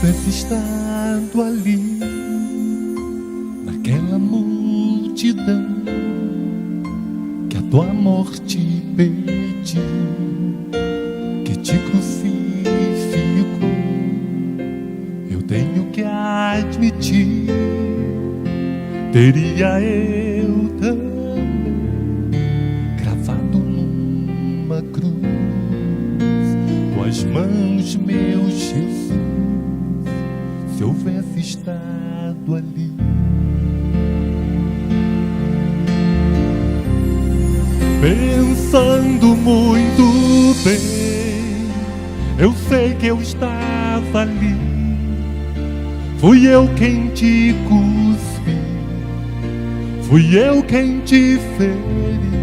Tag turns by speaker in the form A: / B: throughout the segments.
A: tivesse estado ali, naquela multidão que a tua morte pediu, que te crucificou, eu tenho que admitir, teria eu também cravado numa cruz tuas mãos, meu Jesus, se houvesse estado ali. Pensando muito bem, eu sei que eu estava ali, fui eu quem te cuspi, fui eu quem te feri.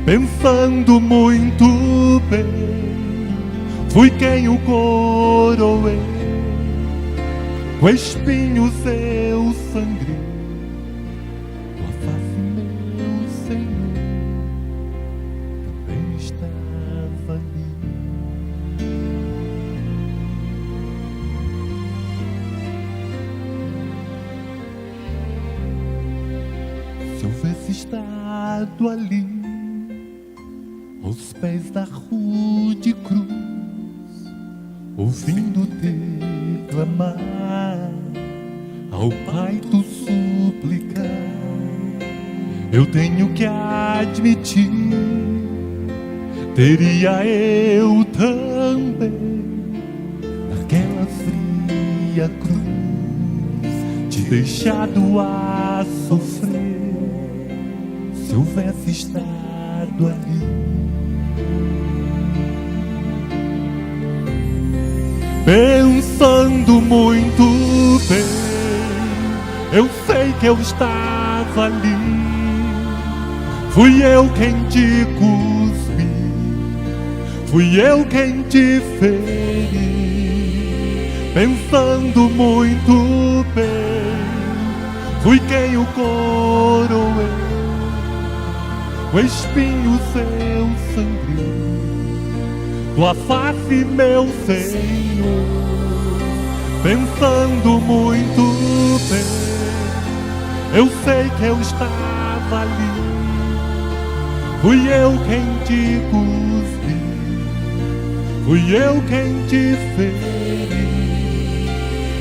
A: Pensando muito bem, fui quem o coroei, com espinhos eu sangrei, tua face, meu Senhor, também estava ali. Se houvesse estado ali, aos pés da rude cruz, ouvindo-te clamar, ao Pai tu suplicar, eu tenho que admitir, teria eu também, naquela fria cruz, te deixado a sofrer, se houvesse estado ali. Pensando muito bem, eu sei que eu estava ali, fui eu quem te cuspi, fui eu quem te feri. Pensando muito bem, fui quem o coroei, com espinhos eu sangrei, tua face, meu Senhor. Pensando muito bem, eu sei que eu estava ali, fui eu quem te cuspi, fui eu quem te feri.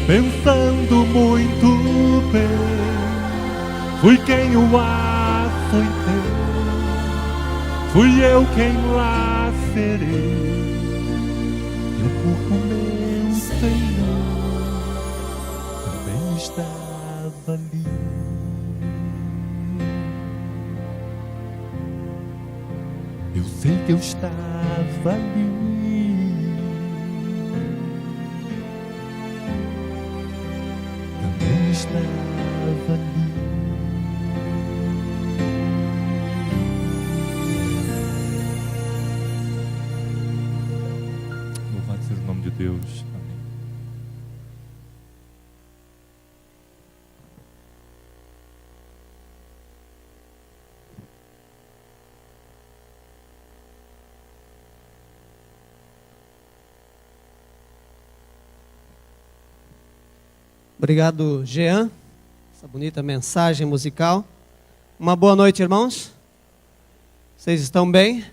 A: Pensando muito bem, fui quem o açoitei, fui eu quem lacerei teu corpo, meu Senhor, também estava ali. Eu sei que eu estava ali, também estava ali. Louvado seja o nome de Deus. Amém.
B: Obrigado, Jean, essa bonita mensagem musical. Uma boa noite, irmãos. Vocês estão bem?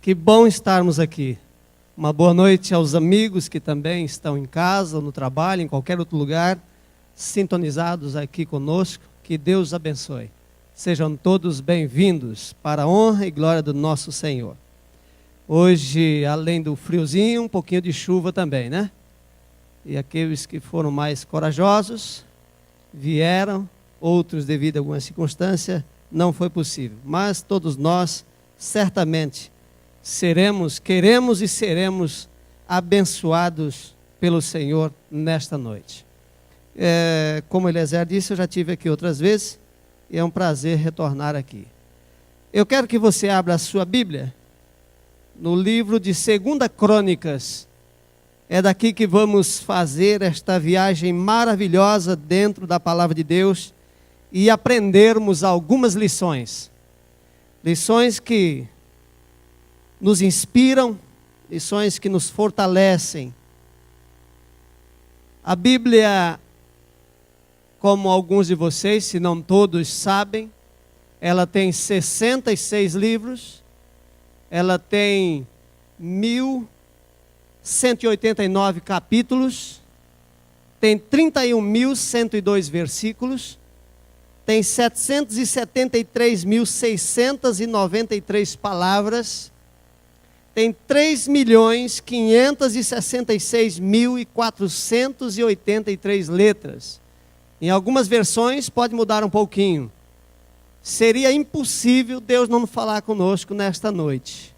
B: Que bom estarmos aqui. Uma boa noite aos amigos que também estão em casa, no trabalho, em qualquer outro lugar, sintonizados aqui conosco. Que Deus abençoe. Sejam todos bem-vindos para a honra e glória do nosso Senhor. Hoje, além do friozinho, um pouquinho de chuva também, né? E aqueles que foram mais corajosos vieram, outros devido a alguma circunstância não foi possível. Mas todos nós certamente queremos e seremos abençoados pelo Senhor nesta noite. Como Eliezer disse, eu já estive aqui outras vezes e é um prazer retornar aqui. Eu quero que você abra a sua Bíblia no livro de 2 Crônicas. É daqui que vamos fazer esta viagem maravilhosa dentro da Palavra de Deus e aprendermos algumas lições. Lições que nos inspiram, lições que nos fortalecem A Bíblia, como alguns de vocês, se não todos sabem, ela tem 66 livros, ela tem 1.189 capítulos, tem 31.102 versículos, tem 773.693 palavras, tem 3.566.483 letras. Em algumas versões pode mudar um pouquinho. Seria impossível Deus não falar conosco nesta noite.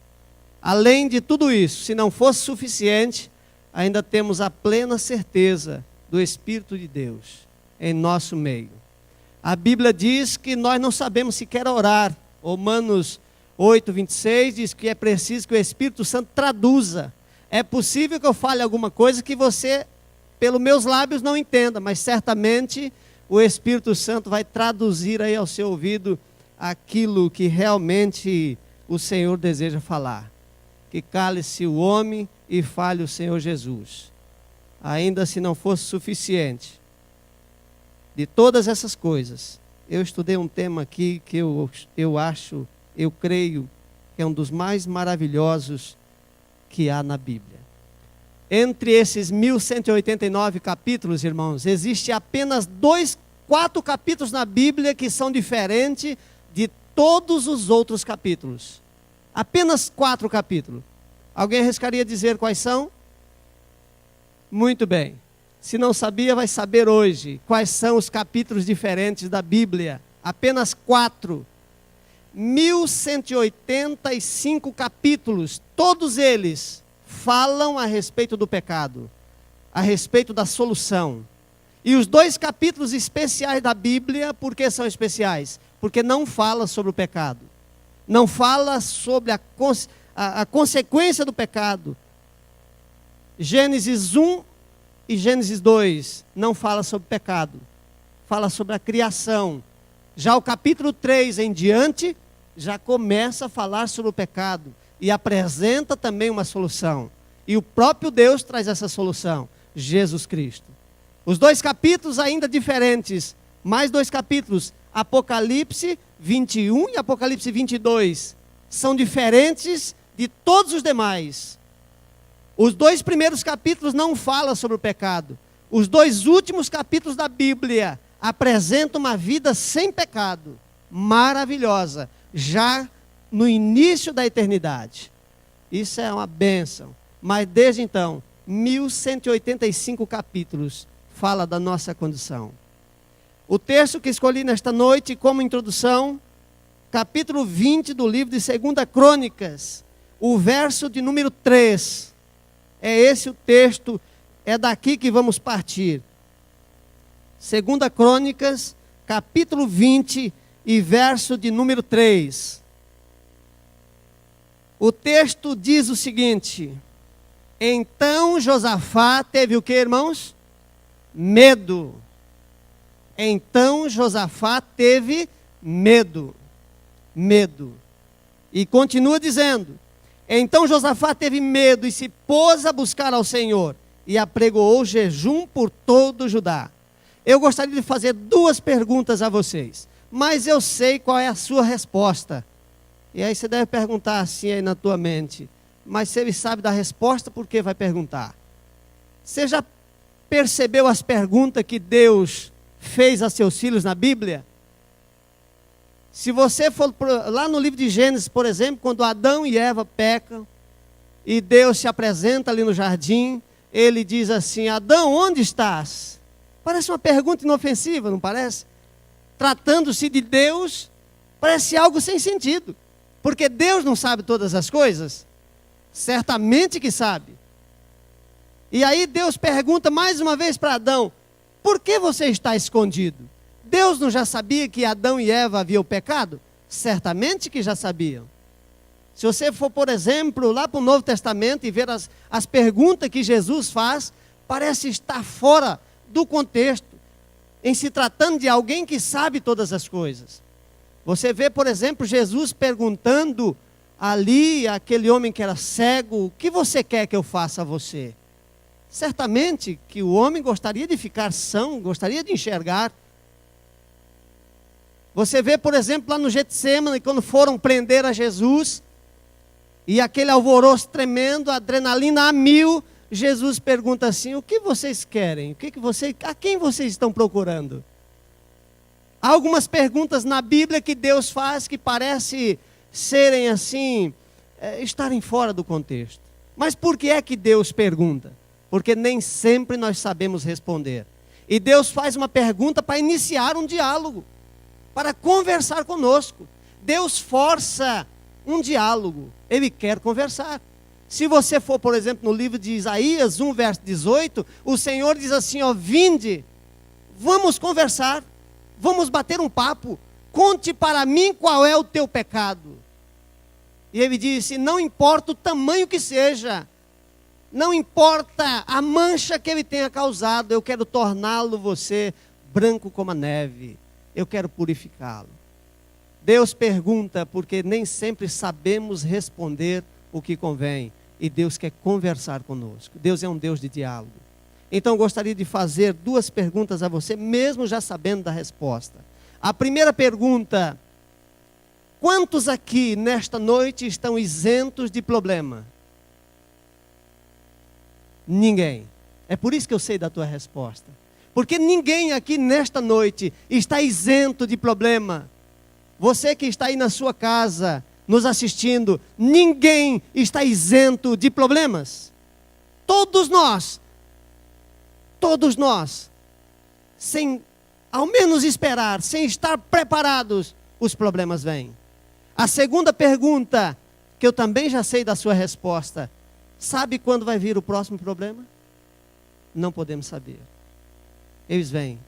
B: Além de tudo isso, se não fosse suficiente, ainda temos a plena certeza do Espírito de Deus em nosso meio. A Bíblia diz que nós não sabemos sequer orar. Romanos 8:26 diz que é preciso que o Espírito Santo traduza. É possível que eu fale alguma coisa que você, pelos meus lábios, não entenda, mas certamente o Espírito Santo vai traduzir aí ao seu ouvido aquilo que realmente o Senhor deseja falar. Que cale-se o homem e fale o Senhor Jesus. Ainda se não fosse suficiente, de todas essas coisas, eu estudei um tema aqui que eu creio que é um dos mais maravilhosos que há na Bíblia. Entre esses 1.189 capítulos, irmãos, existe apenas 4 capítulos na Bíblia que são diferentes de todos os outros capítulos. Apenas 4 capítulos. Alguém arriscaria dizer quais são? Muito bem. Se não sabia, vai saber hoje quais são os capítulos diferentes da Bíblia. Apenas 4. 1.185 capítulos, todos eles falam a respeito do pecado, a respeito da solução. E os 2 capítulos especiais da Bíblia, por que são especiais? Porque não fala sobre o pecado. Não fala sobre a consequência do pecado. Gênesis 1 e Gênesis 2 não fala sobre pecado. Fala sobre a criação. Já o capítulo 3 em diante, já começa a falar sobre o pecado. E apresenta também uma solução. E o próprio Deus traz essa solução. Jesus Cristo. Os 2 capítulos ainda diferentes. Mais 2 capítulos. Apocalipse 21 e Apocalipse 22. São diferentes de todos os demais. Os 2 primeiros capítulos não falam sobre o pecado. Os 2 últimos capítulos da Bíblia apresentam uma vida sem pecado. Maravilhosa. Já no início da eternidade. Isso é uma bênção. Mas desde então, 1.185 capítulos fala da nossa condição. O texto que escolhi nesta noite como introdução, capítulo 20 do livro de 2 Crônicas, o verso de número 3. É esse o texto, é daqui que vamos partir. 2 Crônicas, capítulo 20 e verso de número 3. O texto diz o seguinte: então Josafá teve o que, irmãos? Medo. Então Josafá teve medo. Medo. E continua dizendo: então Josafá teve medo e se pôs a buscar ao Senhor e apregoou jejum por todo o Judá. Eu gostaria de fazer 2 perguntas a vocês, mas eu sei qual é a sua resposta. E aí você deve perguntar assim aí na tua mente: mas se ele sabe da resposta, por que vai perguntar? Você já percebeu as perguntas que Deus fez a seus filhos na Bíblia? Se você for lá no livro de Gênesis, por exemplo, quando Adão e Eva pecam, e Deus se apresenta ali no jardim, ele diz assim: Adão, onde estás? Parece uma pergunta inofensiva, não parece? Tratando-se de Deus, parece algo sem sentido. Porque Deus não sabe todas as coisas? Certamente que sabe. E aí Deus pergunta mais uma vez para Adão: por que você está escondido? Deus não já sabia que Adão e Eva haviam pecado? Certamente que já sabiam. Se você for, por exemplo, lá para o Novo Testamento e ver as perguntas que Jesus faz, parece estar fora do contexto, em se tratando de alguém que sabe todas as coisas. Você vê, por exemplo, Jesus perguntando ali àquele homem que era cego: o que você quer que eu faça a você? Certamente que o homem gostaria de ficar são, gostaria de enxergar. Você vê, por exemplo, lá no Getsêmani, quando foram prender a Jesus, e aquele alvoroço tremendo, adrenalina a mil, Jesus pergunta assim: o que vocês querem? A quem vocês estão procurando? Há algumas perguntas na Bíblia que Deus faz que parece serem assim, estarem fora do contexto. Mas por que é que Deus pergunta? Porque nem sempre nós sabemos responder. E Deus faz uma pergunta para iniciar um diálogo, para conversar conosco. Deus força um diálogo, Ele quer conversar. Se você for, por exemplo, no livro de Isaías 1, verso 18, o Senhor diz assim, ó: vinde, vamos conversar, vamos bater um papo, conte para mim qual é o teu pecado. E Ele disse: não importa o tamanho que seja, não importa a mancha que ele tenha causado, eu quero torná-lo você branco como a neve, eu quero purificá-lo. Deus pergunta porque nem sempre sabemos responder o que convém, e Deus quer conversar conosco. Deus é um Deus de diálogo. Então gostaria de fazer duas perguntas a você, mesmo já sabendo da resposta. A primeira pergunta: quantos aqui nesta noite estão isentos de problema? Ninguém. É por isso que eu sei da tua resposta. Porque ninguém aqui nesta noite está isento de problema. Você que está aí na sua casa, nos assistindo, ninguém está isento de problemas. Todos nós, sem ao menos esperar, sem estar preparados, os problemas vêm. A segunda pergunta, que eu também já sei da sua resposta: sabe quando vai vir o próximo problema? Não podemos saber. Eles vêm.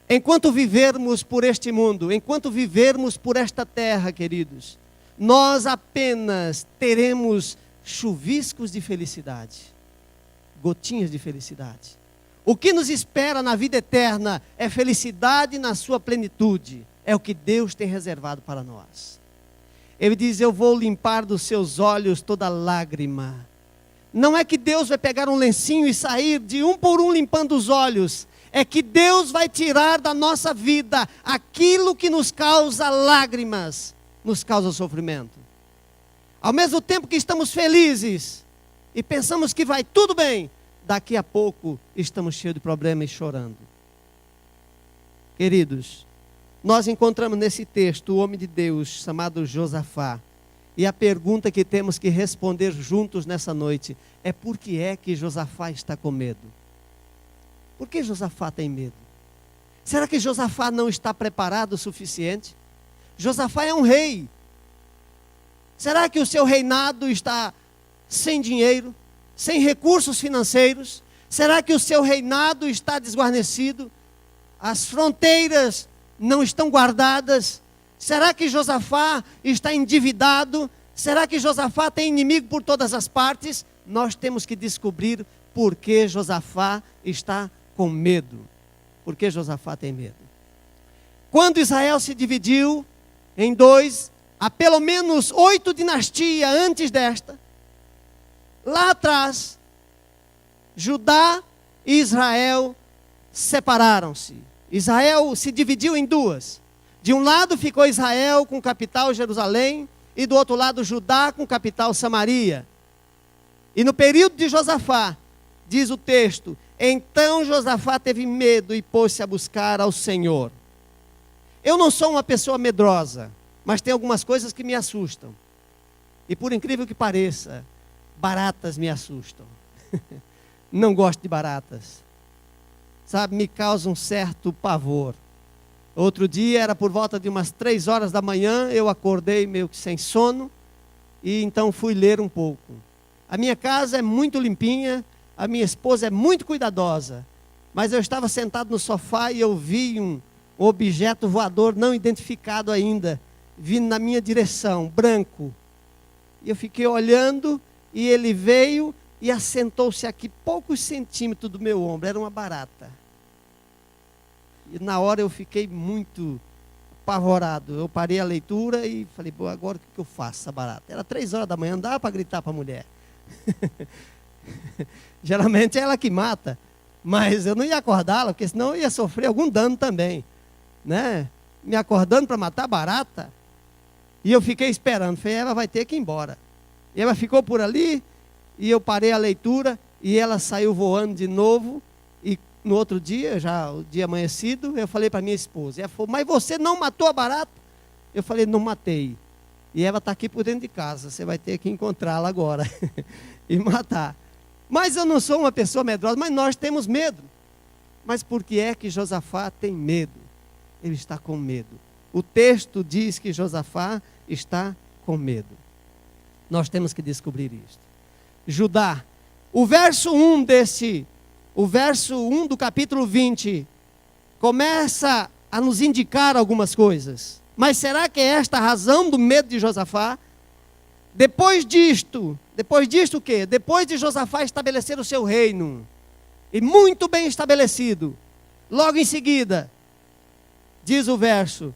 B: Enquanto vivermos por este mundo, enquanto vivermos por esta terra, queridos, nós apenas teremos chuviscos de felicidade, gotinhas de felicidade. O que nos espera na vida eterna é felicidade na sua plenitude. É o que Deus tem reservado para nós. Ele diz: eu vou limpar dos seus olhos toda lágrima. Não é que Deus vai pegar um lencinho e sair de um por um limpando os olhos. É que Deus vai tirar da nossa vida aquilo que nos causa lágrimas, nos causa sofrimento. Ao mesmo tempo que estamos felizes e pensamos que vai tudo bem, daqui a pouco estamos cheios de problemas e chorando. Queridos, nós encontramos nesse texto o homem de Deus chamado Josafá. E a pergunta que temos que responder juntos nessa noite é: por que é que Josafá está com medo? Por que Josafá tem medo? Será que Josafá não está preparado o suficiente? Josafá é um rei. Será que o seu reinado está sem dinheiro, sem recursos financeiros? Será que o seu reinado está desguarnecido? As fronteiras não estão guardadas? Será que Josafá está endividado? Será que Josafá tem inimigo por todas as partes? Nós temos que descobrir por que Josafá está com medo. Por que Josafá tem medo? Quando Israel se dividiu em dois, há pelo menos 8 dinastias antes desta, lá atrás, Judá e Israel separaram-se. Israel se dividiu em duas. De um lado ficou Israel com capital Jerusalém, e do outro lado Judá com capital Samaria. E no período de Josafá, diz o texto: então Josafá teve medo e pôs-se a buscar ao Senhor. Eu não sou uma pessoa medrosa, mas tem algumas coisas que me assustam. E por incrível que pareça, baratas me assustam. Não gosto de baratas. Sabe, me causa um certo pavor. Outro dia, era por volta de umas 3 horas da manhã, eu acordei meio que sem sono, e então fui ler um pouco. A minha casa é muito limpinha, a minha esposa é muito cuidadosa, mas eu estava sentado no sofá e eu vi um objeto voador não identificado ainda, vindo na minha direção, branco. E eu fiquei olhando, e ele veio e assentou-se aqui poucos centímetros do meu ombro. Era uma barata. E na hora eu fiquei muito apavorado. Eu parei a leitura e falei: bom, agora o que eu faço, essa barata? Era 3 horas da manhã, não dava para gritar para a mulher. Geralmente é ela que mata. Mas eu não ia acordá-la, porque senão eu ia sofrer algum dano também. Né? Me acordando para matar barata. E eu fiquei esperando. Falei, ela vai ter que ir embora. E ela ficou por ali, e eu parei a leitura, e ela saiu voando de novo. E no outro dia, já o dia amanhecido, eu falei para minha esposa. Ela falou, mas você não matou a barata? Eu falei, não matei. E ela está aqui por dentro de casa. Você vai ter que encontrá-la agora e matar. Mas eu não sou uma pessoa medrosa, mas nós temos medo. Mas por que é que Josafá tem medo? Ele está com medo. O texto diz que Josafá está com medo. Nós temos que descobrir isto. Judá, o verso 1 do capítulo 20, começa a nos indicar algumas coisas. Mas será que é esta a razão do medo de Josafá? Depois disto o quê? Depois de Josafá estabelecer o seu reino, e muito bem estabelecido, logo em seguida, diz o verso,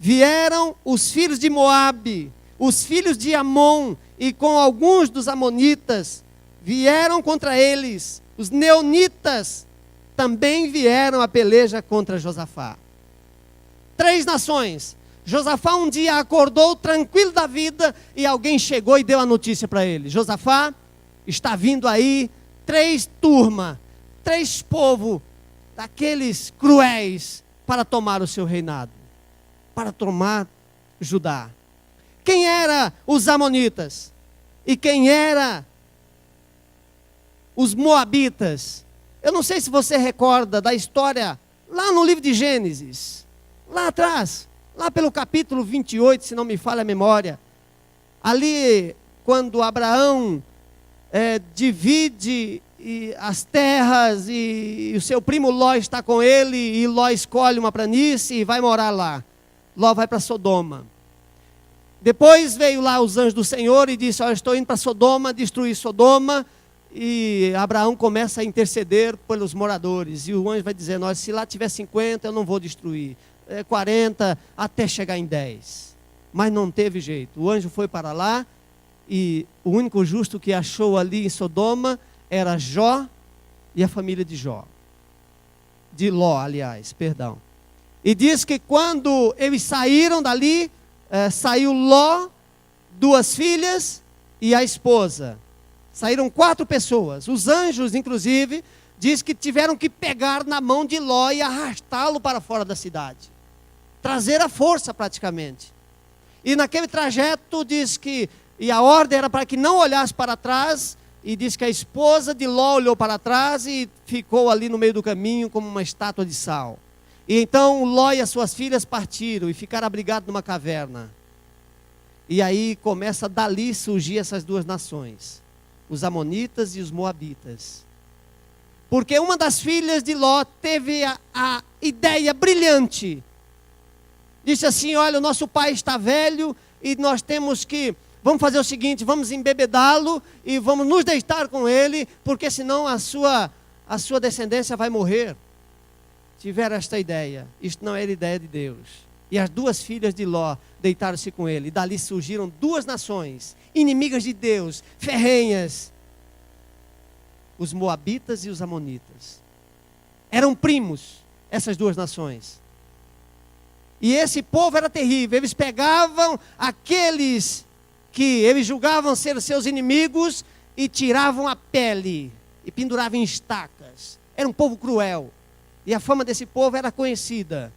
B: vieram os filhos de Moabe, os filhos de Amon, e com alguns dos amonitas, vieram contra eles, os neonitas também vieram a peleja contra Josafá. 3 nações. Josafá um dia acordou tranquilo da vida e alguém chegou e deu a notícia para ele. Josafá, está vindo aí 3 turmas, 3 povos daqueles cruéis para tomar o seu reinado, para tomar Judá. Quem eram os amonitas? E quem eram os moabitas? Eu não sei se você recorda da história lá no livro de Gênesis, lá atrás. Lá pelo capítulo 28, se não me falha a memória, ali quando Abraão divide as terras e o seu primo Ló está com ele, e Ló escolhe uma planície e vai morar lá. Ló vai para Sodoma. Depois veio lá os anjos do Senhor e disse, eu estou indo para Sodoma, destruir Sodoma, e Abraão começa a interceder pelos moradores, e o anjo vai dizer, se lá tiver 50 eu não vou destruir. 40, até chegar em 10. Mas não teve jeito. O anjo foi para lá e o único justo que achou ali em Sodoma era Jó e a família de Jó. De Ló, aliás, perdão. E diz que quando eles saíram dali, saiu Ló, 2 filhas e a esposa. Saíram 4 pessoas. Os anjos, inclusive, diz que tiveram que pegar na mão de Ló e arrastá-lo para fora da cidade. Trazer a força praticamente. E naquele trajeto diz que, e a ordem era para que não olhasse para trás, e diz que a esposa de Ló olhou para trás e ficou ali no meio do caminho como uma estátua de sal. E então Ló e as suas filhas partiram e ficaram abrigados numa caverna. E aí começa dali surgir essas 2 nações, os amonitas e os moabitas. Porque uma das filhas de Ló teve a ideia brilhante. Disse assim, olha, o nosso pai está velho e nós vamos fazer o seguinte, vamos embebedá-lo e vamos nos deitar com ele, porque senão a sua descendência vai morrer. Tiveram esta ideia. Isto não era ideia de Deus. E as 2 filhas de Ló deitaram-se com ele. E dali surgiram 2 nações, inimigas de Deus, ferrenhas. Os moabitas e os amonitas. Eram primos, essas 2 nações. E esse povo era terrível. Eles pegavam aqueles que eles julgavam ser seus inimigos e tiravam a pele e penduravam em estacas. Era um povo cruel. E a fama desse povo era conhecida.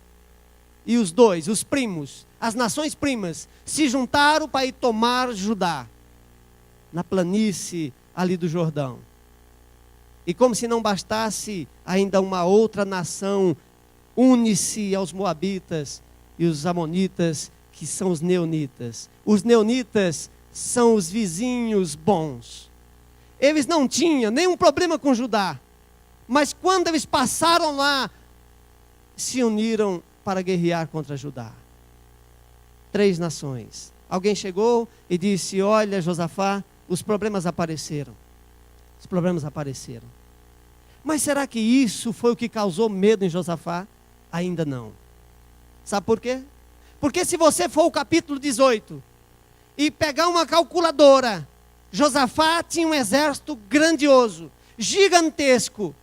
B: E os 2, os primos, as nações primas, se juntaram para ir tomar Judá, na planície ali do Jordão. E como se não bastasse, ainda uma outra nação une-se aos moabitas e os amonitas, que são os neonitas. Os neonitas são os vizinhos bons. Eles não tinham nenhum problema com Judá, mas quando eles passaram lá, se uniram para guerrear contra Judá. 3 nações. Alguém chegou e disse, olha Josafá, os problemas apareceram. Os problemas apareceram. Mas será que isso foi o que causou medo em Josafá? Ainda não. Sabe por quê? Porque se você for o capítulo 18 e pegar uma calculadora Josafá tinha um exército grandioso, gigantesco.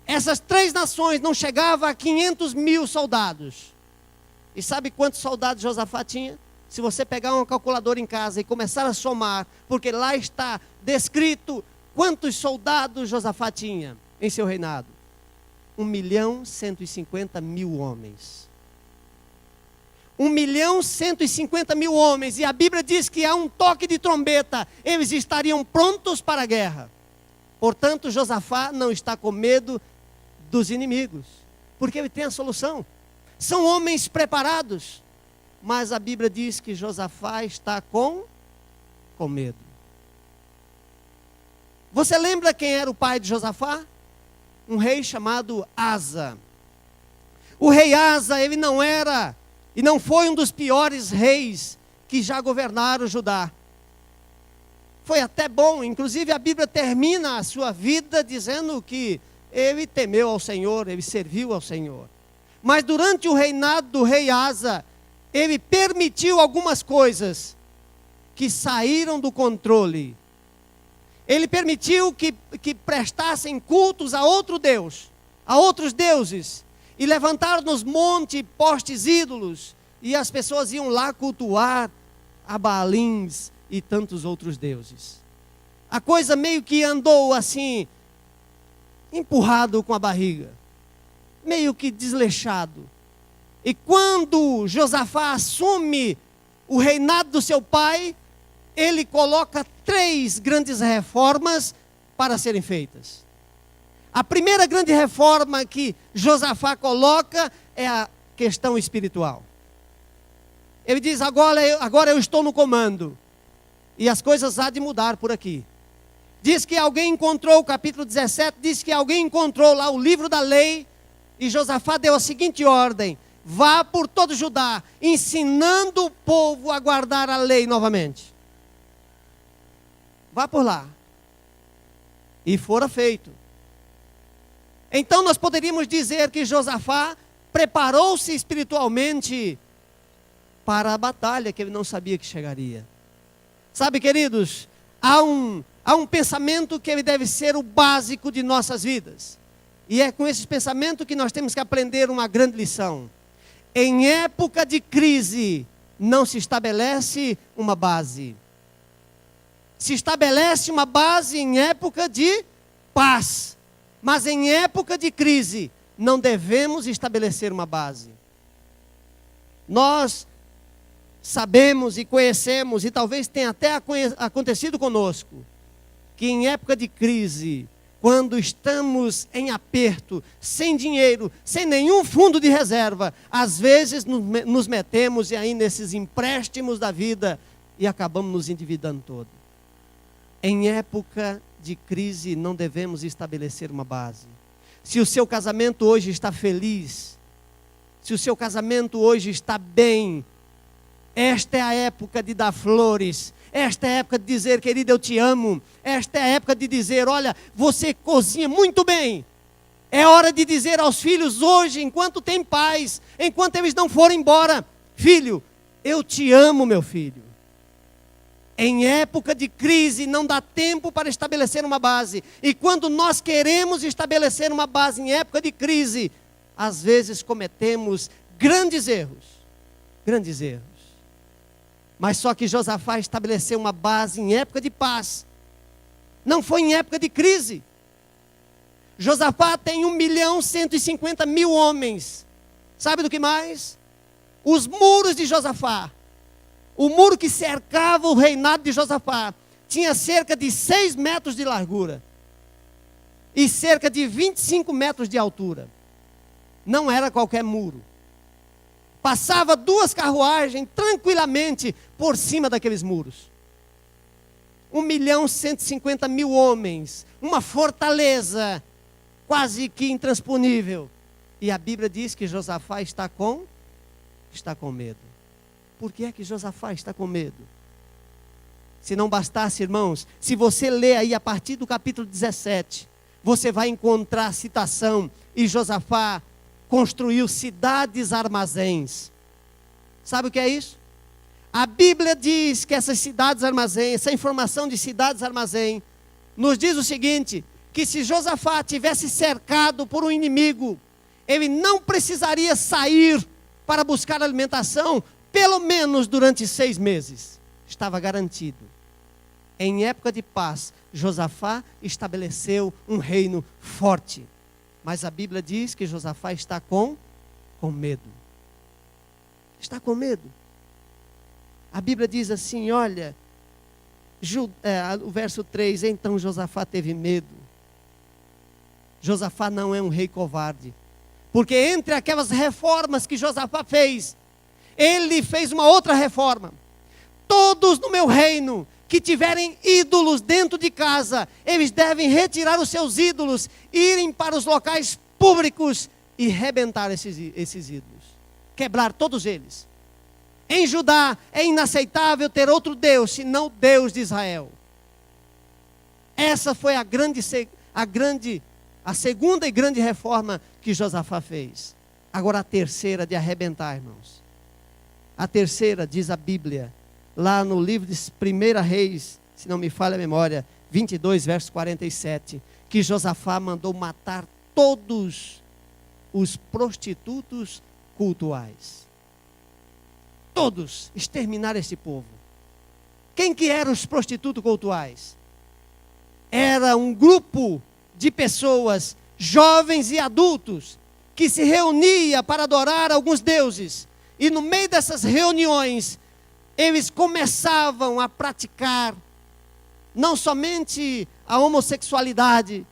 B: Essas 3 nações não chegavam a 500 mil soldados. E sabe quantos soldados Josafá tinha? Se você pegar uma calculadora em casa e começar a somar, porque lá está descrito quantos soldados Josafá tinha em seu reinado. 1.150.000 homens. 1.150.000 homens. E a Bíblia diz que há um toque de trombeta. Eles estariam prontos para a guerra. Portanto, Josafá não está com medo dos inimigos, porque ele tem a solução. São homens preparados. Mas a Bíblia diz que Josafá está com medo. Você lembra quem era o pai de Josafá? Um rei chamado Asa. O rei Asa, ele não era e não foi um dos piores reis que já governaram Judá. Foi até bom, inclusive a Bíblia termina a sua vida dizendo que ele temeu ao Senhor, ele serviu ao Senhor. Mas durante o reinado do rei Asa, ele permitiu algumas coisas que saíram do controle. Ele permitiu que prestassem cultos a outro Deus, a outros deuses, e levantaram nos montes postes ídolos, e as pessoas iam lá cultuar a Baalins e tantos outros deuses. A coisa meio que andou assim, empurrado com a barriga, meio que desleixado. E quando Josafá assume o reinado do seu pai, ele coloca 3 grandes reformas para serem feitas. A primeira grande reforma que Josafá coloca é a questão espiritual. Ele diz, agora eu estou no comando, e as coisas há de mudar por aqui. Diz que alguém encontrou, capítulo 17, diz que alguém encontrou lá o livro da lei, e Josafá deu a seguinte ordem: vá por todo Judá, ensinando o povo a guardar a lei novamente. Vá por lá. E fora feito. Então nós poderíamos dizer que Josafá preparou-se espiritualmente para a batalha que ele não sabia que chegaria. Sabe, queridos, há um pensamento que ele deve ser o básico de nossas vidas. E é com esse pensamento que nós temos que aprender uma grande lição. Em época de crise, não se estabelece uma base. Se estabelece uma base em época de paz. Mas em época de crise, não devemos estabelecer uma base. Nós sabemos e conhecemos, e talvez tenha até acontecido conosco, que em época de crise, quando estamos em aperto, sem dinheiro, sem nenhum fundo de reserva, às vezes nos metemos aí nesses empréstimos da vida e acabamos nos endividando todo. Em época de crise não devemos estabelecer uma base. Se o seu casamento hoje está feliz, se o seu casamento hoje está bem, esta é a época de dar flores. Esta é a época de dizer, querida, eu te amo. Esta é a época de dizer, olha, você cozinha muito bem. É hora de dizer aos filhos hoje, enquanto tem paz, enquanto eles não forem embora, filho, eu te amo, meu filho. Em época de crise não dá tempo para estabelecer uma base. E quando nós queremos estabelecer uma base em época de crise, às vezes cometemos grandes erros. Grandes erros. Mas só que Josafá estabeleceu uma base em época de paz. Não foi em época de crise. Josafá tem 1.150.000 homens. Sabe do que mais? Os muros de Josafá. O muro que cercava o reinado de Josafá tinha cerca de 6 metros de largura. E cerca de 25 metros de altura. Não era qualquer muro. Passava 2 carruagens tranquilamente por cima daqueles muros. 1.150.000 homens. Uma fortaleza quase que intransponível. E a Bíblia diz que Josafá está com medo. Por que é que Josafá está com medo? Se não bastasse, irmãos, se você ler aí a partir do capítulo 17, você vai encontrar a citação, e Josafá construiu cidades armazéns. Sabe o que é isso? A Bíblia diz que essas cidades armazém, essa informação de cidades armazém, nos diz o seguinte, que se Josafá tivesse cercado por um inimigo, ele não precisaria sair para buscar alimentação, pelo menos durante 6 meses. Estava garantido. Em época de paz, Josafá estabeleceu um reino forte. Mas a Bíblia diz que Josafá está com medo. Está com medo. A Bíblia diz assim, olha, o verso 3, então Josafá teve medo. Josafá não é um rei covarde. Porque entre aquelas reformas que Josafá fez, ele fez uma outra reforma. Todos no meu reino que tiverem ídolos dentro de casa, eles devem retirar os seus ídolos, irem para os locais públicos e rebentar esses ídolos. Quebrar todos eles. Em Judá é inaceitável ter outro Deus, senão o Deus de Israel. Essa foi a segunda e grande reforma que Josafá fez. Agora a terceira de arrebentar, irmãos. A terceira, diz a Bíblia, lá no livro de 1 Reis, se não me falha a memória, 22, verso 47, que Josafá mandou matar todos os prostitutos cultuais. Todos, exterminar esse povo. Quem que eram os prostitutos cultuais? Era um grupo de pessoas, jovens e adultos, que se reunia para adorar alguns deuses. E no meio dessas reuniões, eles começavam a praticar não somente a homossexualidade,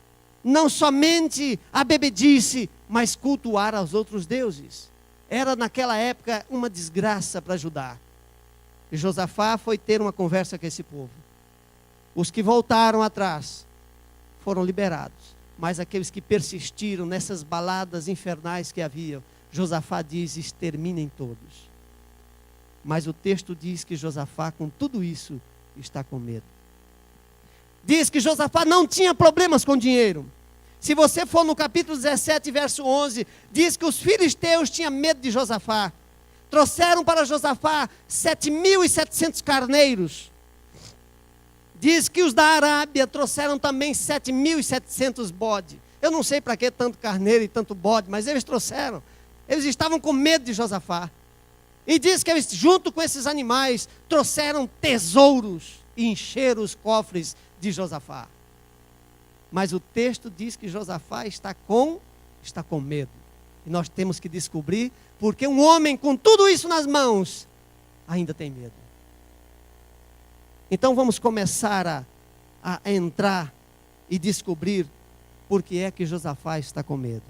B: não somente a bebedice, mas cultuar aos outros deuses. Era naquela época uma desgraça para Judá. E Josafá foi ter uma conversa com esse povo. Os que voltaram atrás foram liberados. Mas aqueles que persistiram nessas baladas infernais que haviam, Josafá diz, exterminem todos. Mas o texto diz que Josafá, com tudo isso, está com medo. Diz que Josafá não tinha problemas com dinheiro. Se você for no capítulo 17, verso 11, diz que os filisteus tinham medo de Josafá. Trouxeram para Josafá 7.700 carneiros. Diz que os da Arábia trouxeram também 7.700 bodes. Eu não sei para que tanto carneiro e tanto bode, mas eles trouxeram. Eles estavam com medo de Josafá. E diz que eles, junto com esses animais, trouxeram tesouros e encheram os cofres de Josafá. Mas o texto diz que Josafá está com medo. E nós temos que descobrir porque um homem com tudo isso nas mãos ainda tem medo. Então vamos começar a entrar e descobrir por que é que Josafá está com medo.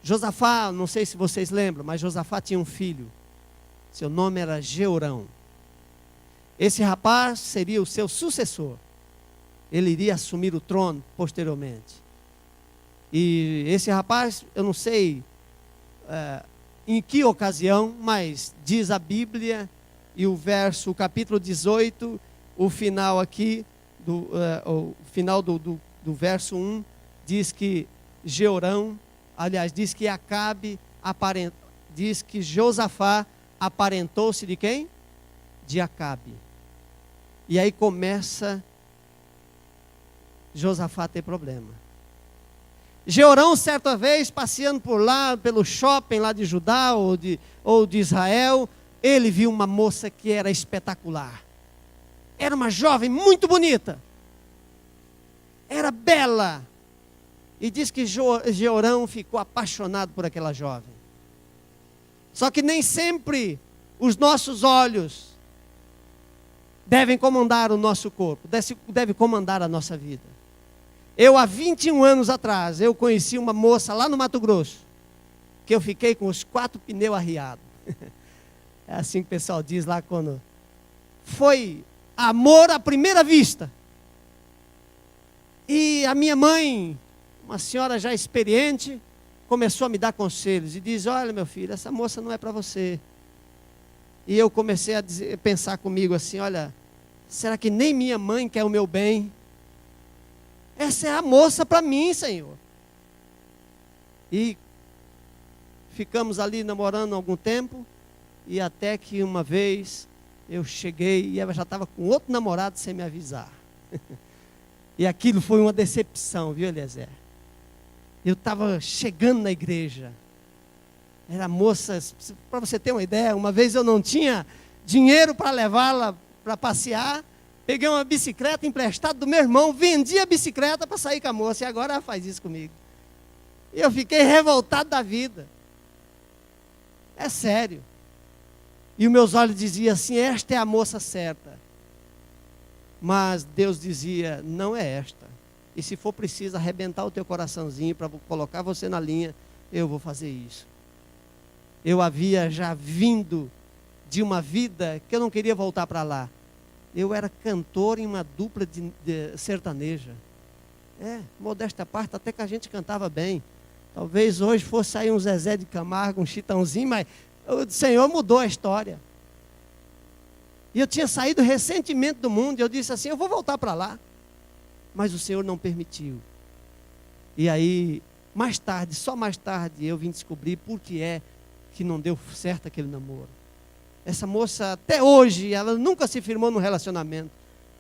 B: Josafá, não sei se vocês lembram, mas Josafá tinha um filho. Seu nome era Jeorão. Esse rapaz seria o seu sucessor. Ele iria assumir o trono posteriormente. E esse rapaz, eu não sei em que ocasião, mas diz a Bíblia, e o capítulo 18, o final aqui, o final do verso 1, diz que Jeorão, aliás, diz que diz que Josafá aparentou-se de quem? De Acabe. E aí começa Josafá a ter problema. Jeorão, certa vez, passeando por lá, pelo shopping lá de Judá ou de Israel, ele viu uma moça que era espetacular. Era uma jovem muito bonita. Era bela. E diz que Jeorão ficou apaixonado por aquela jovem. Só que nem sempre os nossos olhos devem comandar o nosso corpo, deve comandar a nossa vida. Eu, há 21 anos atrás, eu conheci uma moça lá no Mato Grosso, que eu fiquei com os 4 pneus arriados. É assim que o pessoal diz lá quando... Foi amor à primeira vista. E a minha mãe, uma senhora já experiente, começou a me dar conselhos e diz, olha meu filho, essa moça não é para você. E eu comecei a pensar comigo assim, olha, será que nem minha mãe quer o meu bem? Essa é a moça para mim, Senhor. E ficamos ali namorando algum tempo, e até que uma vez Eu cheguei e ela já estava com outro namorado sem me avisar. E aquilo foi uma decepção, viu, Eliezer? Eu estava chegando na igreja. Era moça, para você ter uma ideia, uma vez eu não tinha dinheiro para levá-la para passear. Peguei uma bicicleta emprestada do meu irmão, vendi a bicicleta para sair com a moça. E agora ela faz isso comigo. E eu fiquei revoltado da vida. É sério. E os meus olhos diziam assim, esta é a moça certa. Mas Deus dizia, não é esta. E se for preciso arrebentar o teu coraçãozinho para colocar você na linha, eu vou fazer isso. Eu havia já vindo de uma vida que eu não queria voltar para lá. Eu era cantor em uma dupla de sertaneja. Modesta parte, até que a gente cantava bem. Talvez hoje fosse sair um Zezé de Camargo, um Chitãozinho, mas o Senhor mudou a história. E eu tinha saído recentemente do mundo, e eu disse assim, eu vou voltar para lá. Mas o Senhor não permitiu. E aí, mais tarde, só mais tarde, eu vim descobrir por que é que não deu certo aquele namoro. Essa moça, até hoje, ela nunca se firmou no relacionamento.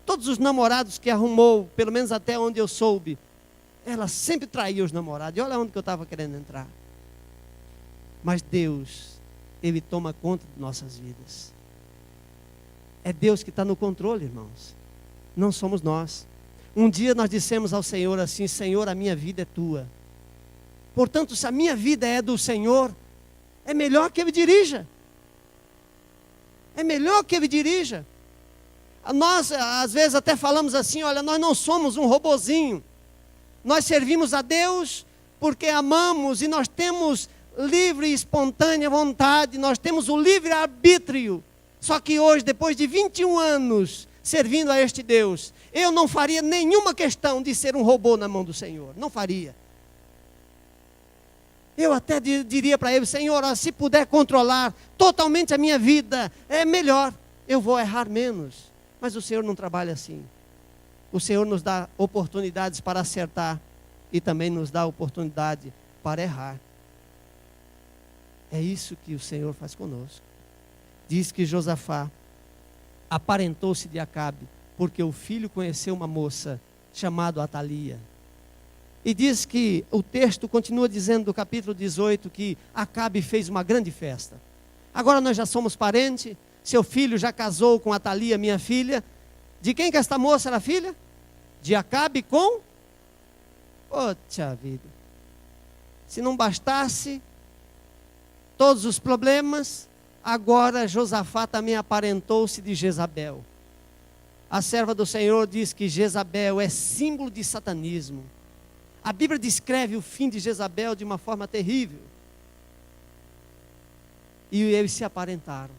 B: Todos os namorados que arrumou, pelo menos até onde eu soube, ela sempre traía os namorados. E olha onde que eu estava querendo entrar. Mas Deus, Ele toma conta de nossas vidas. É Deus que está no controle, irmãos. Não somos nós. Um dia nós dissemos ao Senhor assim, Senhor, a minha vida é tua. Portanto, se a minha vida é do Senhor, é melhor que Ele dirija. É melhor que Ele dirija. Nós, às vezes, até falamos assim, olha, nós não somos um robozinho. Nós servimos a Deus porque amamos e nós temos livre e espontânea vontade, nós temos o livre-arbítrio. Só que hoje, depois de 21 anos servindo a este Deus, eu não faria nenhuma questão de ser um robô na mão do Senhor. Não faria. Eu até diria para Ele, Senhor, se puder controlar totalmente a minha vida, é melhor. Eu vou errar menos. Mas o Senhor não trabalha assim. O Senhor nos dá oportunidades para acertar e também nos dá oportunidade para errar. É isso que o Senhor faz conosco. Diz que Josafá aparentou-se de Acabe, porque o filho conheceu uma moça chamada Atalia. E diz que o texto continua dizendo do capítulo 18 que Acabe fez uma grande festa. Agora nós já somos parentes, seu filho já casou com Atalia, minha filha. De quem que esta moça era filha? De Acabe com? Poxa vida. Se não bastasse todos os problemas, agora Josafá também aparentou-se de Jezabel. A serva do Senhor diz que Jezabel é símbolo de satanismo. A Bíblia descreve o fim de Jezabel de uma forma terrível. E eles se aparentaram.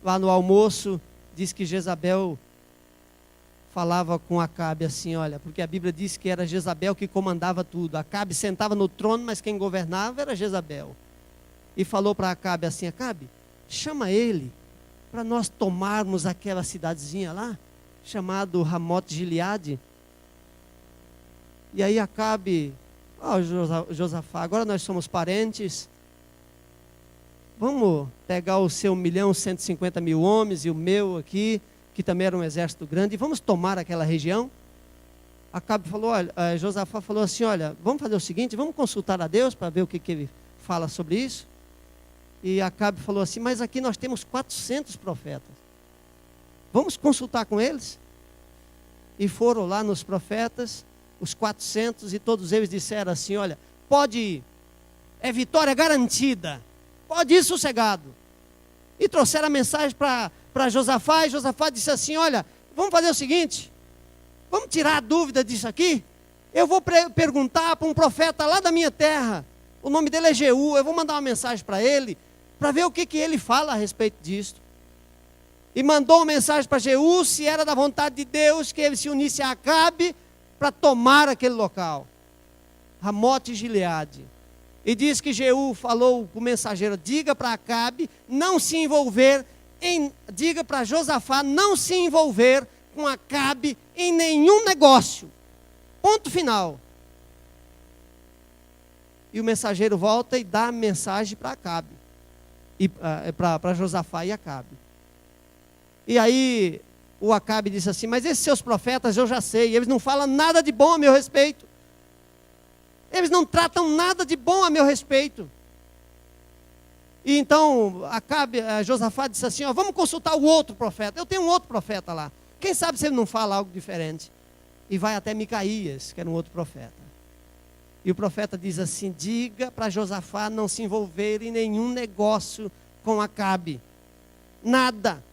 B: Lá no almoço, diz que Jezabel falava com Acabe assim, olha, porque a Bíblia diz que era Jezabel que comandava tudo. Acabe sentava no trono, mas quem governava era Jezabel. E falou para Acabe assim, Acabe, chama ele para nós tomarmos aquela cidadezinha lá, chamado Ramote Gileade. E aí Acabe, Josafá, agora nós somos parentes, vamos pegar o seu 1.150.000 homens e o meu aqui, que também era um exército grande, e vamos tomar aquela região. Acabe falou, olha, Josafá falou assim, olha, vamos fazer o seguinte, vamos consultar a Deus para ver o que ele fala sobre isso. E Acabe falou assim, mas aqui nós temos 400 profetas. Vamos consultar com eles? E foram lá nos profetas, os 400, e todos eles disseram assim, olha, pode ir, é vitória garantida, pode ir sossegado. E trouxeram a mensagem para Josafá, e Josafá disse assim, olha, vamos fazer o seguinte, vamos tirar a dúvida disso aqui, eu vou perguntar para um profeta lá da minha terra, o nome dele é Jeú, eu vou mandar uma mensagem para ele, para ver o que ele fala a respeito disso. E mandou uma mensagem para Jeú, se era da vontade de Deus, que ele se unisse a Acabe, para tomar aquele local, Ramote Gileade. E diz que Jeú falou com o mensageiro, diga para Acabe não se envolver, diga para Josafá não se envolver com Acabe em nenhum negócio. Ponto final. E o mensageiro volta e dá a mensagem para Acabe, para Josafá e Acabe. E aí o Acabe disse assim: mas esses seus profetas eu já sei, eles não falam nada de bom a meu respeito. Eles não tratam nada de bom a meu respeito. E então Josafá disse assim: ó, vamos consultar o outro profeta. Eu tenho um outro profeta lá. Quem sabe se ele não fala algo diferente. E vai até Micaías, que era um outro profeta. E o profeta diz assim: diga para Josafá não se envolver em nenhum negócio com Acabe. Nada.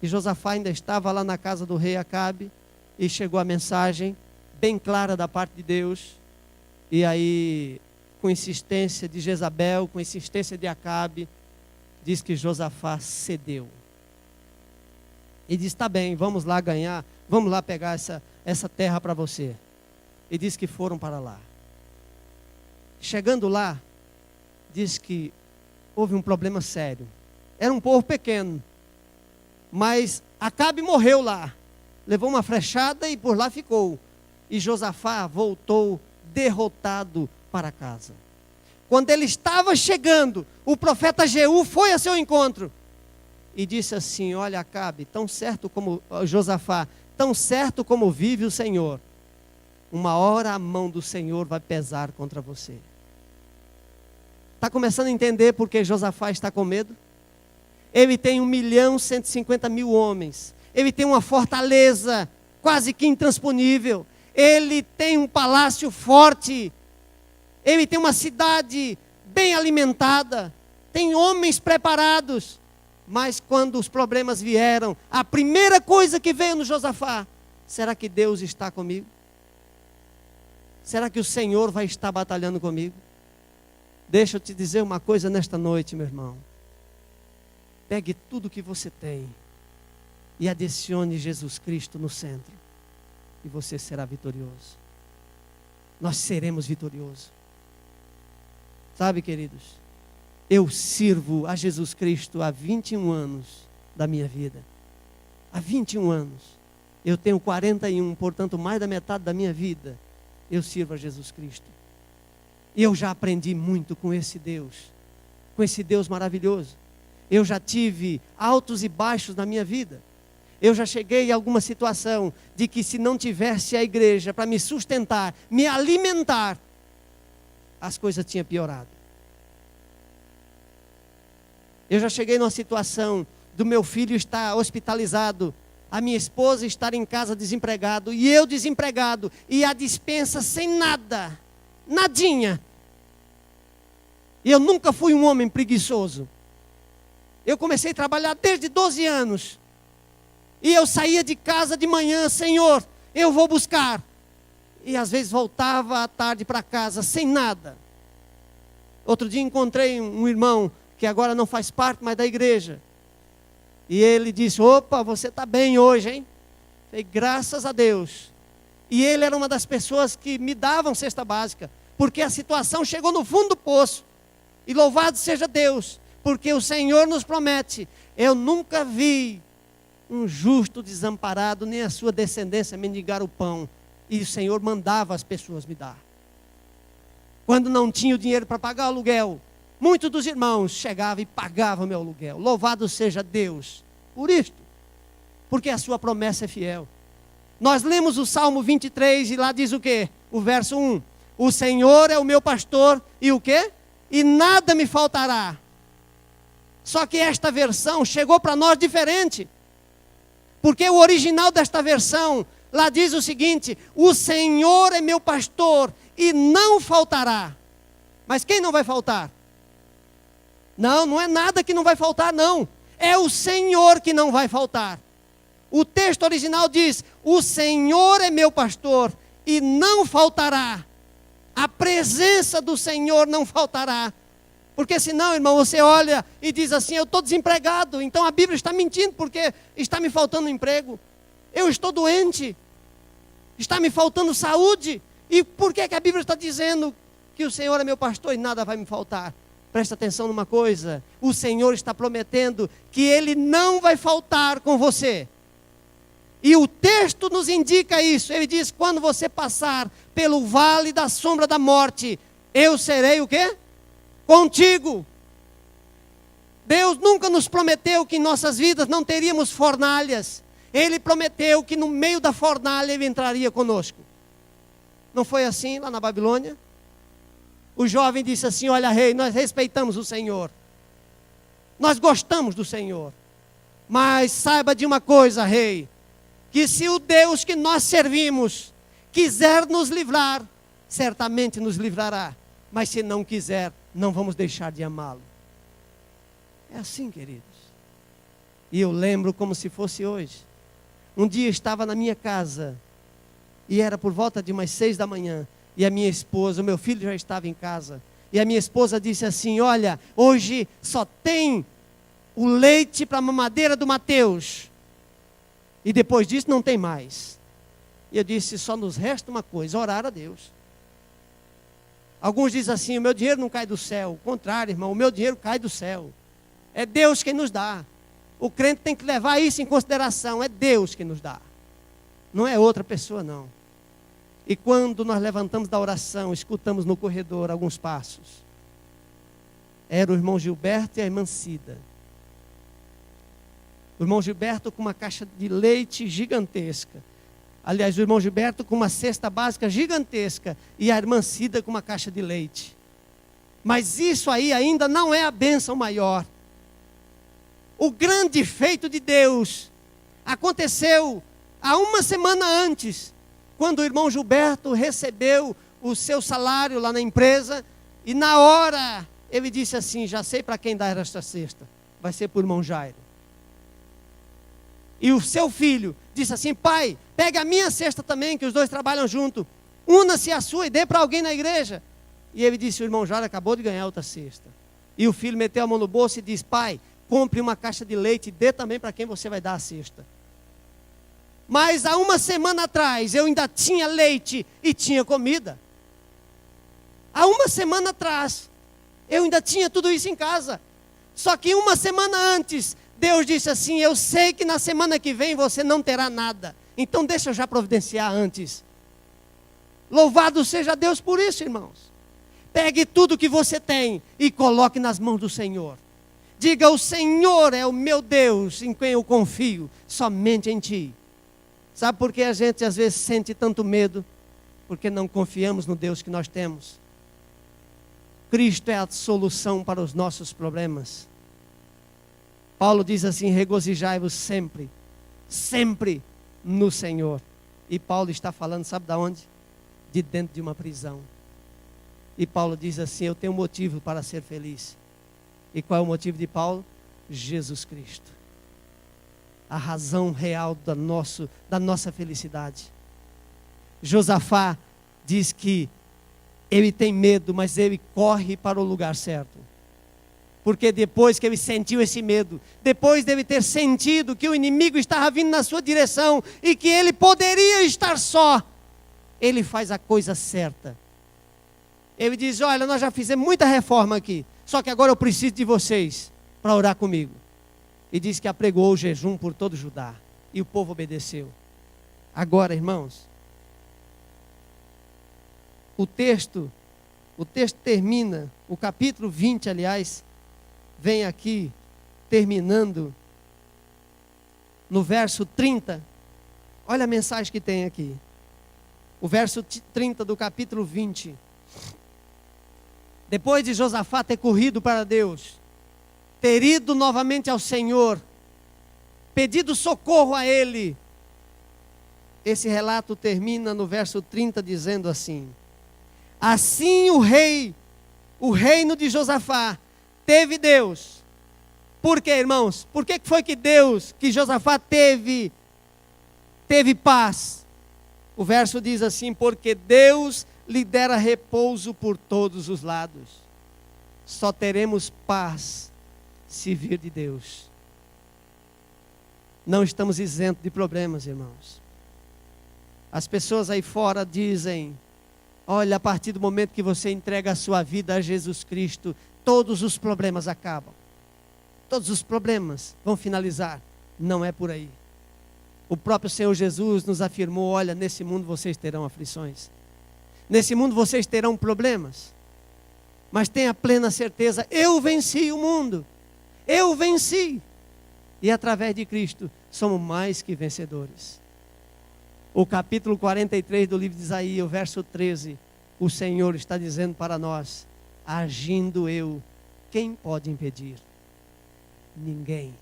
B: E Josafá ainda estava lá na casa do rei Acabe. E chegou a mensagem bem clara da parte de Deus. E aí, com insistência de Jezabel, com insistência de Acabe, diz que Josafá cedeu. E diz: tá bem, vamos lá ganhar, vamos lá pegar essa terra para você. E diz que foram para lá. Chegando lá, diz que houve um problema sério. Era um povo pequeno, mas Acabe morreu lá. Levou uma flechada e por lá ficou. E Josafá voltou derrotado para casa. Quando ele estava chegando, o profeta Jeú foi a seu encontro e disse assim: olha, Acabe, tão certo como Josafá, tão certo como vive o Senhor, uma hora a mão do Senhor vai pesar contra você. Está começando a entender por que Josafá está com medo? Ele tem 1.150.000 homens. Ele tem uma fortaleza quase que intransponível. Ele tem um palácio forte. Ele tem uma cidade bem alimentada. Tem homens preparados. Mas quando os problemas vieram, a primeira coisa que veio no Josafá: será que Deus está comigo? Será que o Senhor vai estar batalhando comigo? Deixa eu te dizer uma coisa nesta noite, meu irmão. Pegue tudo que você tem e adicione Jesus Cristo no centro. E você será vitorioso. Nós seremos vitoriosos. Sabe, queridos, eu sirvo a Jesus Cristo há 21 anos da minha vida. Há 21 anos. Eu tenho 41, portanto, mais da metade da minha vida, eu sirvo a Jesus Cristo. E eu já aprendi muito com esse Deus maravilhoso. Eu já tive altos e baixos na minha vida. Eu já cheguei a alguma situação de que se não tivesse a igreja para me sustentar, me alimentar, as coisas tinham piorado. Eu já cheguei numa situação do meu filho estar hospitalizado, a minha esposa estar em casa desempregado, e eu desempregado, e a despensa sem nada, nadinha. E eu nunca fui um homem preguiçoso. Eu comecei a trabalhar desde 12 anos. E eu saía de casa de manhã: Senhor, eu vou buscar. E às vezes voltava à tarde para casa sem nada. Outro dia encontrei um irmão que agora não faz parte mais da igreja. E ele disse: opa, você está bem hoje, hein? Falei: graças a Deus. E ele era uma das pessoas que me davam cesta básica, porque a situação chegou no fundo do poço. E louvado seja Deus, porque o Senhor nos promete: eu nunca vi um justo desamparado, nem a sua descendência mendigar o pão. E o Senhor mandava as pessoas me dar. Quando não tinha o dinheiro para pagar o aluguel, muitos dos irmãos chegavam e pagavam meu aluguel. Louvado seja Deus por isto, porque a sua promessa é fiel. Nós lemos o Salmo 23 e lá diz o quê? O verso 1: o Senhor é o meu pastor e o quê? E nada me faltará. Só que esta versão chegou para nós diferente. Porque o original desta versão, lá diz o seguinte: o Senhor é meu pastor e não faltará. Mas quem não vai faltar? Não, não é nada que não vai faltar, não. É o Senhor que não vai faltar. O texto original diz: o Senhor é meu pastor e não faltará. A presença do Senhor não faltará. Porque senão, irmão, você olha e diz assim: eu estou desempregado, então a Bíblia está mentindo porque está me faltando emprego. Eu estou doente, está me faltando saúde. E por que a Bíblia está dizendo que o Senhor é meu pastor e nada vai me faltar? Presta atenção numa coisa: o Senhor está prometendo que Ele não vai faltar com você. E o texto nos indica isso. Ele diz: quando você passar pelo vale da sombra da morte, eu serei o quê? Contigo. Deus nunca nos prometeu que em nossas vidas não teríamos fornalhas. Ele prometeu que no meio da fornalha Ele entraria conosco. Não foi assim lá na Babilônia? O jovem disse assim: olha, rei, nós respeitamos o Senhor. Nós gostamos do Senhor. Mas saiba de uma coisa, rei, que se o Deus que nós servimos quiser nos livrar, certamente nos livrará. Mas se não quiser, não vamos deixar de amá-lo. É assim, queridos. E eu lembro como se fosse hoje. Um dia estava na minha casa, e era por volta de umas 6 da manhã, e a minha esposa, o meu filho já estava em casa, e a minha esposa disse assim: olha, hoje só tem o leite para a mamadeira do Mateus, e depois disso não tem mais. E eu disse: só nos resta uma coisa, orar a Deus. Alguns dizem assim: o meu dinheiro não cai do céu. O contrário, irmão, o meu dinheiro cai do céu. É Deus quem nos dá. O crente tem que levar isso em consideração. É Deus que nos dá. Não é outra pessoa, não. E quando nós levantamos da oração, escutamos no corredor alguns passos. Era o irmão Gilberto e a irmã Cida. O irmão Gilberto com uma caixa de leite gigantesca. Aliás, o irmão Gilberto com uma cesta básica gigantesca. E a irmã Cida com uma caixa de leite. Mas isso aí ainda não é a bênção maior. O grande feito de Deus aconteceu há uma semana antes, quando o irmão Gilberto recebeu o seu salário lá na empresa, e na hora ele disse assim: já sei para quem dar esta cesta, vai ser para o irmão Jairo. E o seu filho disse assim: pai, pega a minha cesta também, que os dois trabalham junto, una-se a sua e dê para alguém na igreja. E ele disse: o irmão Jairo acabou de ganhar outra cesta. E o filho meteu a mão no bolso e disse: pai, compre uma caixa de leite e dê também para quem você vai dar a cesta. Mas há uma semana atrás eu ainda tinha leite e tinha comida. Há uma semana atrás eu ainda tinha tudo isso em casa. Só que uma semana antes Deus disse assim: eu sei que na semana que vem você não terá nada, então deixa eu já providenciar antes. Louvado seja Deus por isso, irmãos. Pegue tudo que você tem e coloque nas mãos do Senhor. Diga: o Senhor é o meu Deus em quem eu confio, somente em Ti. Sabe por que a gente às vezes sente tanto medo? Porque não confiamos no Deus que nós temos. Cristo é a solução para os nossos problemas. Paulo diz assim: regozijai-vos sempre, sempre no Senhor. E Paulo está falando, sabe de onde? De dentro de uma prisão. E Paulo diz assim: eu tenho motivo para ser feliz. E qual é o motivo de Paulo? Jesus Cristo. A razão real da nossa felicidade. Josafá diz que ele tem medo, mas ele corre para o lugar certo. Porque depois que ele sentiu esse medo, depois dele ter sentido que o inimigo estava vindo na sua direção e que ele poderia estar só, ele faz a coisa certa. Ele diz: olha, nós já fizemos muita reforma aqui, só que agora eu preciso de vocês para orar comigo. E diz que apregoou o jejum por todo Judá, e o povo obedeceu. Agora, irmãos, o texto termina, o capítulo 20, aliás, vem aqui, terminando, no verso 30, olha a mensagem que tem aqui, o verso 30 do capítulo 20, depois de Josafá ter corrido para Deus, ter ido novamente ao Senhor, pedido socorro a Ele, esse relato termina no verso 30 dizendo assim: assim o reino de Josafá, teve Deus. Por quê, irmãos? Por que foi que Josafá teve paz? O verso diz assim: porque Deus lhe dera repouso por todos os lados. Só teremos paz se vir de Deus. Não estamos isentos de problemas, irmãos. As pessoas aí fora dizem: olha, a partir do momento que você entrega a sua vida a Jesus Cristo, todos os problemas acabam. Todos os problemas vão finalizar. Não é por aí. O próprio Senhor Jesus nos afirmou: olha, nesse mundo vocês terão aflições. Nesse mundo vocês terão problemas. Mas tenha plena certeza: eu venci o mundo. Eu venci. E através de Cristo somos mais que vencedores. O capítulo 43 do livro de Isaías, o verso 13, o Senhor está dizendo para nós: agindo eu, quem pode impedir? Ninguém.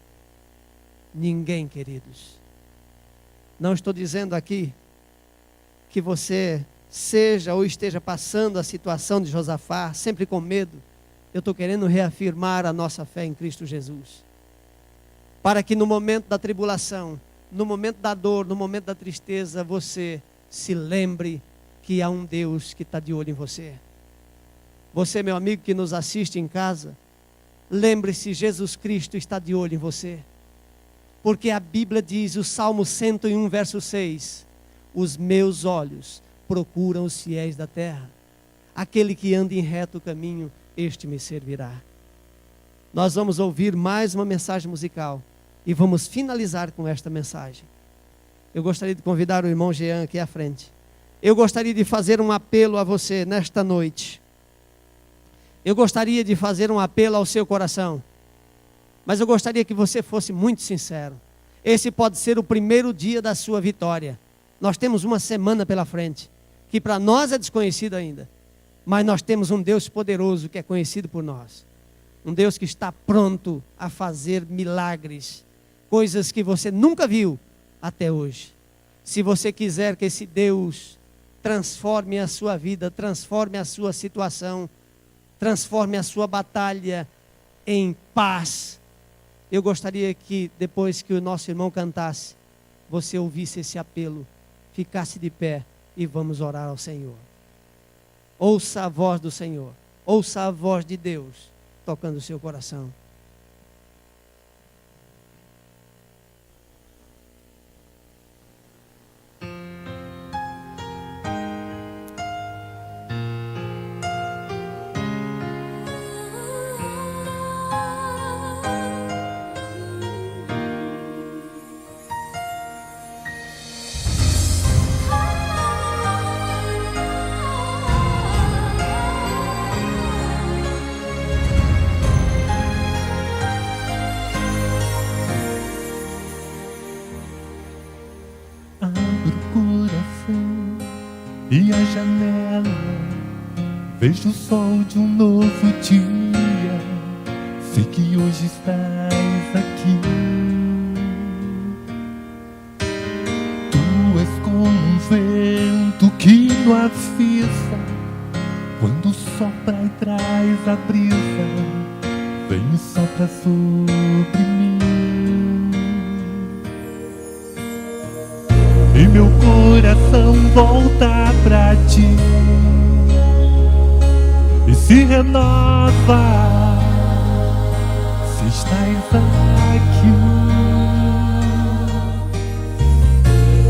B: Ninguém, queridos. Não estou dizendo aqui que você seja ou esteja passando a situação de Josafá, sempre com medo. Eu estou querendo reafirmar a nossa fé em Cristo Jesus, para que no momento da tribulação, no momento da dor, no momento da tristeza, você se lembre que há um Deus que está de olho em você. Você, meu amigo que nos assiste em casa, lembre-se, Jesus Cristo está de olho em você. Porque a Bíblia diz, o Salmo 101, verso 6, os meus olhos procuram os fiéis da terra. Aquele que anda em reto caminho, este me servirá. Nós vamos ouvir mais uma mensagem musical e vamos finalizar com esta mensagem. Eu gostaria de convidar o irmão Jean aqui à frente. Eu gostaria de fazer um apelo a você nesta noite. Eu gostaria de fazer um apelo ao seu coração. Mas eu gostaria que você fosse muito sincero. Esse pode ser o primeiro dia da sua vitória. Nós temos uma semana pela frente, que para nós é desconhecida ainda. Mas nós temos um Deus poderoso que é conhecido por nós. Um Deus que está pronto a fazer milagres. Coisas que você nunca viu até hoje. Se você quiser que esse Deus transforme a sua vida, transforme a sua situação, transforme a sua batalha em paz, eu gostaria que depois que o nosso irmão cantasse, você ouvisse esse apelo, ficasse de pé e vamos orar ao Senhor. Ouça a voz do Senhor, ouça a voz de Deus tocando o seu coração.
A: E a janela, vejo o sol de um novo dia. Sei que hoje estás aqui. Tu és como um vento que no avisa, quando sopra e traz a brisa, vem e sopra sobre mim. E meu coração volta pra ti e se renova se estás aqui.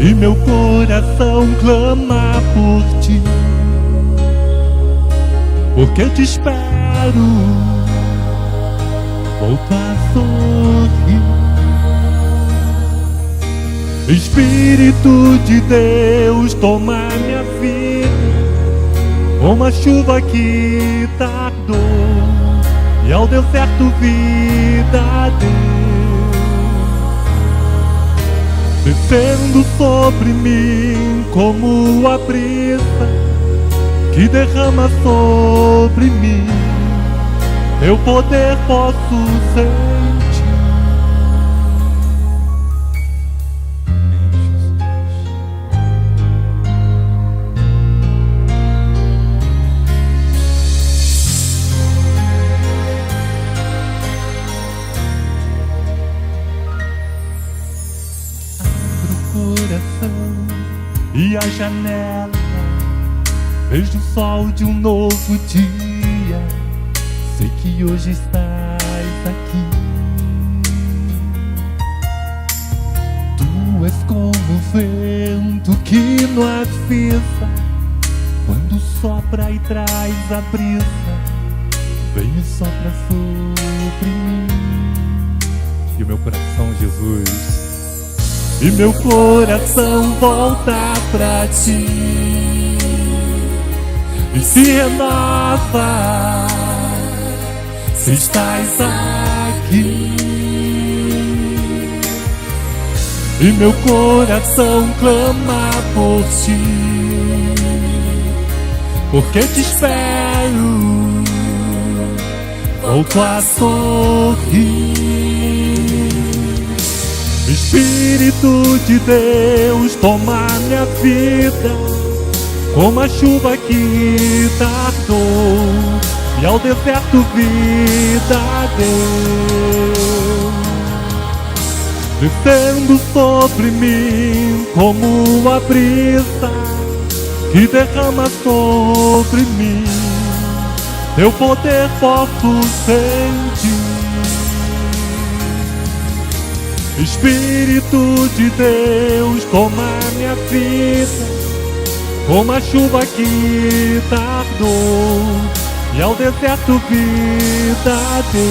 A: E meu coração clama por ti, porque te espero, volto a sorrir. Espírito de Deus, toma minha vida, como a chuva que tardou e ao deserto vida deu, descendo sobre mim como a brisa que derrama sobre mim. Teu poder posso sentir. E a janela, vejo o sol de um novo dia. Sei que hoje estás aqui. Tu és como o vento que no avisa, quando sopra e traz a brisa, vem e sopra sobre mim. E o meu coração, Jesus, e meu coração volta pra ti e se renova se estás aqui. e meu coração clama por ti, porque te espero, volto a sorrir. Espírito de Deus, toma minha vida, como a chuva que tardou e ao deserto vida deu, descendo sobre mim como a brisa que derrama sobre mim. Teu poder posso sentir. Espírito de Deus, toma minha vida, como a chuva que tardou e ao deserto vida deu,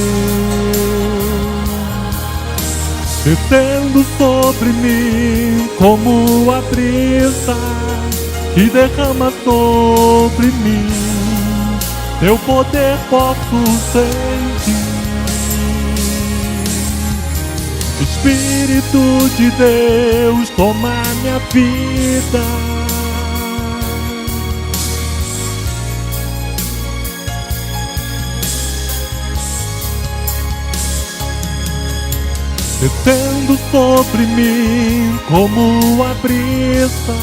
A: descendo sobre mim como a brisa que derrama sobre mim. Teu poder posso sentir. Espírito de Deus, toma minha vida, descendo sobre mim como a brisa,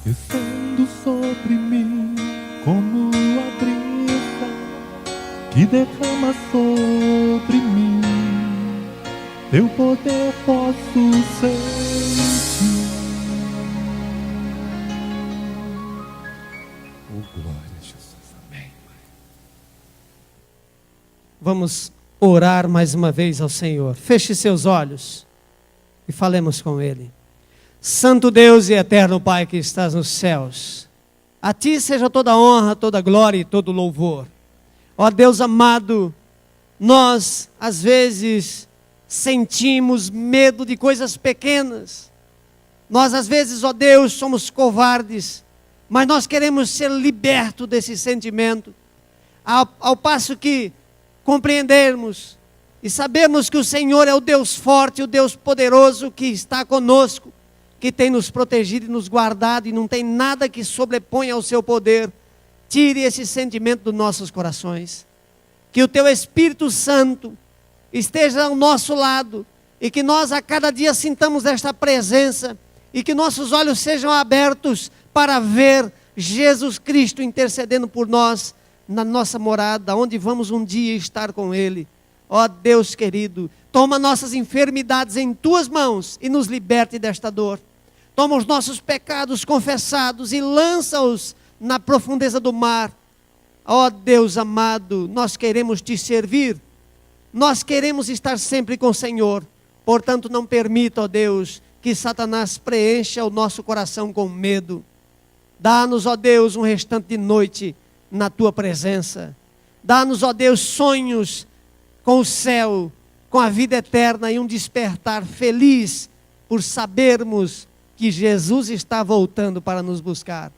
A: descendo sobre mim como a brisa que derrama sobre mim. Teu poder posso sentir. Oh, glória a Jesus, amém.
B: Vamos orar mais uma vez ao Senhor. Feche seus olhos e falemos com Ele. Santo Deus e eterno Pai que estás nos céus, a Ti seja toda honra, toda glória e todo louvor. Ó Deus amado, nós às vezes sentimos medo de coisas pequenas. Nós às vezes, ó Deus, somos covardes, mas nós queremos ser libertos desse sentimento. Ao passo que compreendermos e sabermos que o Senhor é o Deus forte, o Deus poderoso que está conosco, que tem nos protegido e nos guardado, e não tem nada que sobreponha ao seu poder. Tire esse sentimento dos nossos corações. Que o Teu Espírito Santo esteja ao nosso lado, e que nós a cada dia sintamos esta presença, e que nossos olhos sejam abertos para ver Jesus Cristo intercedendo por nós, na nossa morada, onde vamos um dia estar com Ele. Ó Deus querido, toma nossas enfermidades em Tuas mãos, e nos liberte desta dor. Toma os nossos pecados confessados e lança-os na profundeza do mar. Ó Deus amado, nós queremos Te servir. Nós queremos estar sempre com o Senhor. Portanto, não permita, ó Deus, que Satanás preencha o nosso coração com medo. Dá-nos, ó Deus, um restante de noite na Tua presença. Dá-nos, ó Deus, sonhos com o céu, com a vida eterna, e um despertar feliz por sabermos que Jesus está voltando para nos buscar.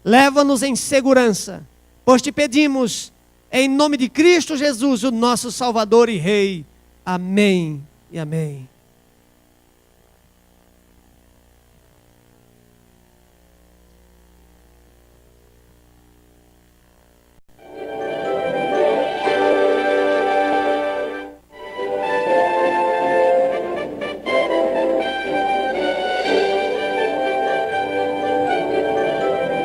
B: Leva-nos em segurança, pois Te pedimos, em nome de Cristo Jesus, o nosso Salvador e Rei. Amém e amém.